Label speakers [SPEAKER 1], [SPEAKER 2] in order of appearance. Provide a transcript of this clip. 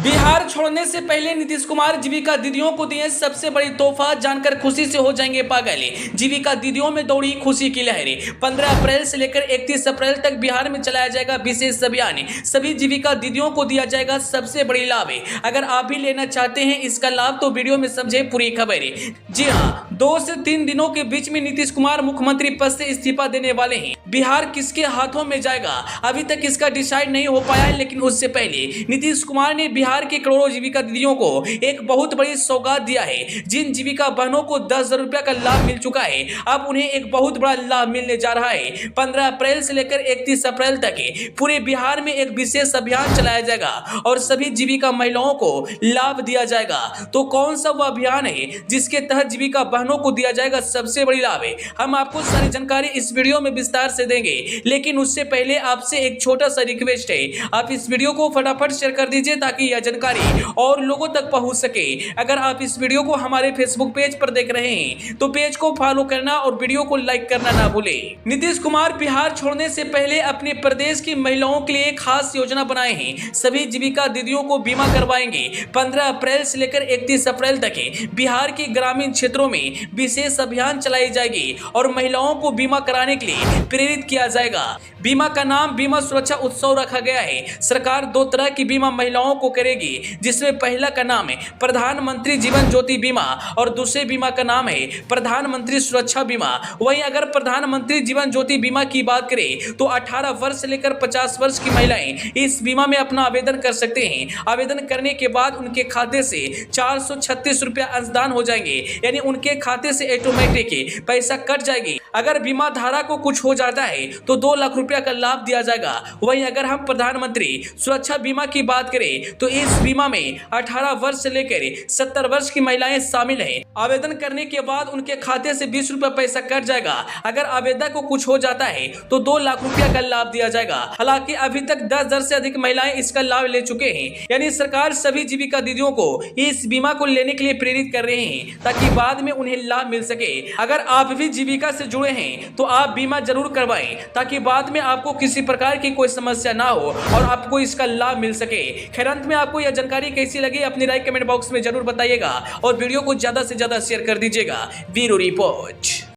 [SPEAKER 1] बिहार छोड़ने से पहले नीतीश कुमार जीविका दीदियों को दिए सबसे बड़ी तोहफा, जानकर खुशी से हो जाएंगे पागल। जीविका दीदियों में दौड़ी खुशी की लहरें। 15 अप्रैल से लेकर 31 अप्रैल तक बिहार में चलाया जाएगा विशेष अभियान। सभी जीविका दीदियों को दिया जाएगा सबसे बड़ी लाभ। अगर आप भी लेना चाहते हैं इसका लाभ तो वीडियो में समझे पूरी खबर। जी हाँ, 2 से 3 दिनों के बीच में नीतीश कुमार मुख्यमंत्री पद से इस्तीफा देने वाले हैं। बिहार किसके हाथों में जाएगा अभी तक इसका डिसाइड नहीं हो पाया है, लेकिन उससे पहले नीतीश कुमार ने बिहार के करोड़ों जीविका दीदियों को एक बहुत बड़ी सौगात दिया है। जिन जीविका बहनों को 10,000 रुपया का लाभ मिल चुका है, अब उन्हें एक बहुत बड़ा लाभ मिलने जा रहा है। 15 अप्रैल से लेकर 31 अप्रैल तक पूरे बिहार में एक विशेष अभियान चलाया जाएगा और सभी जीविका महिलाओं को लाभ दिया जाएगा। तो कौन सा वो अभियान है जिसके तहत जीविका बहनों को दिया जाएगा सबसे बड़ी लाभ? हम आपको सारी जानकारी इस वीडियो में विस्तार से देंगे, लेकिन उससे पहले आपसे एक छोटा सा रिक्वेस्ट है, आप इस वीडियो को फटाफट शेयर कर दीजिए ताकि यह जानकारी और लोगों तक पहुंच सके। अगर आप इस वीडियो को हमारे फेसबुक पेज पर देख रहे हैं तो पेज को फॉलो करना और वीडियो को लाइक करना ना भूलें। नीतीश कुमार बिहार छोड़ने से पहले अपने प्रदेश की महिलाओं के लिए खास योजना बनाए हैं। सभी जीविका दीदियों को बीमा करवाएंगे। 15 अप्रैल से लेकर 31 अप्रैल तक बिहार के ग्रामीण क्षेत्रों में विशेष अभियान चलाई जाएगी और महिलाओं को बीमा कराने के लिए प्रेरित किया जाएगा। बीमा का नाम बीमा सुरक्षा उत्सव रखा गया है। सरकार 2 तरह की बीमा महिलाओं को करेगी, जिसमें पहला का नाम है प्रधानमंत्री जीवन ज्योति बीमा और दूसरे बीमा का नाम है प्रधानमंत्री सुरक्षा बीमा। वहीं अगर प्रधानमंत्री जीवन ज्योति बीमा की बात करें तो 18 वर्ष से लेकर 50 वर्ष की महिलाएं इस बीमा में अपना आवेदन कर सकते हैं। आवेदन करने के बाद उनके खाते से 436 रुपया अंशदान हो जाएंगे, यानी उनके खाते से ऑटोमेटिक पैसा कट जाएगी। अगर बीमा धारा को कुछ हो जाता है तो 2 लाख रुपया का लाभ दिया जाएगा। वहीं अगर हम प्रधानमंत्री सुरक्षा बीमा की बात करें तो इस बीमा में 18 वर्ष से लेकर 70 वर्ष की महिलाएं शामिल हैं। आवेदन करने के बाद उनके खाते से 20 रुपया पैसा कट जाएगा। अगर आवेदक को कुछ हो जाता है तो 2 लाख रुपया का लाभ दिया जाएगा। हालांकि अभी तक 10,000 से अधिक महिलाएं इसका लाभ ले चुके हैं, यानी सरकार सभी जीविका दीदियों को इस बीमा को लेने के लिए प्रेरित कर रहे हैं ताकि बाद में उन्हें लाभ मिल सके। अगर आप भी जीविका से जुड़े हैं तो आप बीमा जरूर करवाएं ताकि बाद में आपको किसी प्रकार की कोई समस्या ना हो और आपको इसका लाभ मिल सके। खैर, अंत में आपको यह जानकारी कैसी लगी अपनी राय कमेंट बॉक्स में जरूर बताइएगा और वीडियो को ज्यादा से ज्यादा शेयर कर दीजिएगा। Bureau report.